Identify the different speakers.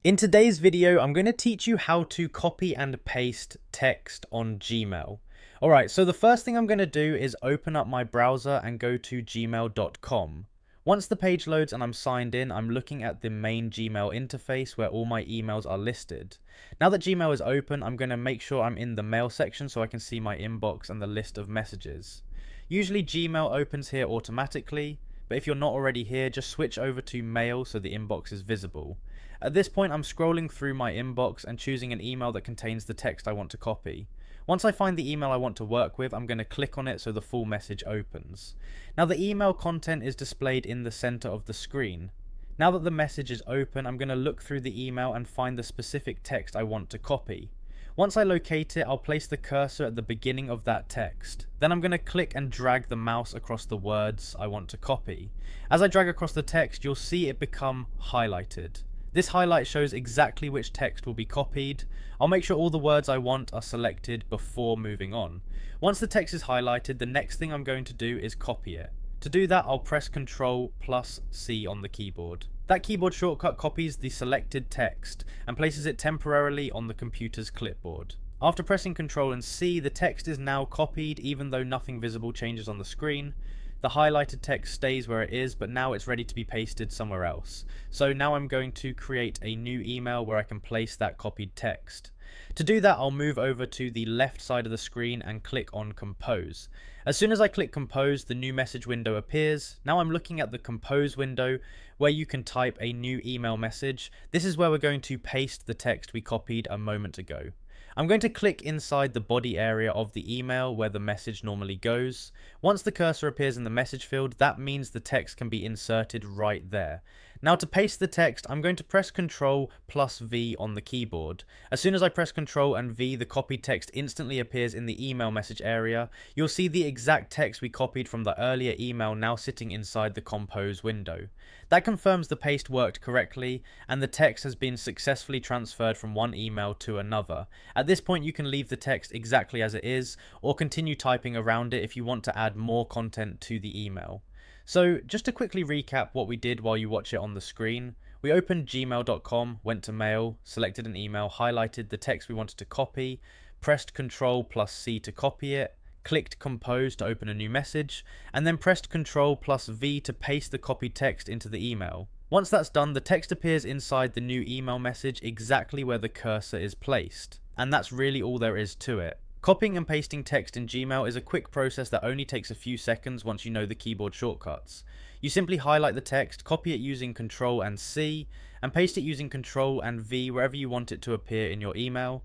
Speaker 1: In today's video, I'm going to teach you how to copy and paste text on Gmail. Alright, so the first thing I'm going to do is open up my browser and go to gmail.com. Once the page loads and I'm signed in, I'm looking at the main Gmail interface where all my emails are listed. Now that Gmail is open, I'm going to make sure I'm in the mail section so I can see my inbox and the list of messages. Usually Gmail opens here automatically, but if you're not already here, just switch over to mail so the inbox is visible. At this point, I'm scrolling through my inbox and choosing an email that contains the text I want to copy. Once I find the email I want to work with, I'm going to click on it so the full message opens. Now the email content is displayed in the center of the screen. Now that the message is open, I'm going to look through the email and find the specific text I want to copy. Once I locate it, I'll place the cursor at the beginning of that text. Then I'm going to click and drag the mouse across the words I want to copy. As I drag across the text, you'll see it become highlighted. This highlight shows exactly which text will be copied. I'll make sure all the words I want are selected before moving on. Once the text is highlighted, the next thing I'm going to do is copy it. To do that, I'll press Ctrl+C on the keyboard. That keyboard shortcut copies the selected text and places it temporarily on the computer's clipboard. After pressing Ctrl and C, the text is now copied even though nothing visible changes on the screen. The highlighted text stays where it is, but now it's ready to be pasted somewhere else. So now I'm going to create a new email where I can place that copied text. To do that, I'll move over to the left side of the screen and click on Compose. As soon as I click Compose, the new message window appears. Now I'm looking at the Compose window where you can type a new email message. This is where we're going to paste the text we copied a moment ago. I'm going to click inside the body area of the email where the message normally goes. Once the cursor appears in the message field, that means the text can be inserted right there. Now to paste the text, I'm going to press Ctrl+V on the keyboard. As soon as I press Ctrl and V, the copied text instantly appears in the email message area. You'll see the exact text we copied from the earlier email now sitting inside the Compose window. That confirms the paste worked correctly and the text has been successfully transferred from one email to another. At this point, you can leave the text exactly as it is or continue typing around it if you want to add more content to the email. So just to quickly recap what we did while you watch it on the screen, we opened gmail.com, went to mail, selected an email, highlighted the text we wanted to copy, pressed Ctrl+C to copy it, clicked Compose to open a new message, and then pressed Ctrl+V to paste the copied text into the email. Once that's done, the text appears inside the new email message exactly where the cursor is placed. And that's really all there is to it. Copying and pasting text in Gmail is a quick process that only takes a few seconds once you know the keyboard shortcuts. You simply highlight the text, copy it using Ctrl and C, and paste it using Ctrl and V wherever you want it to appear in your email.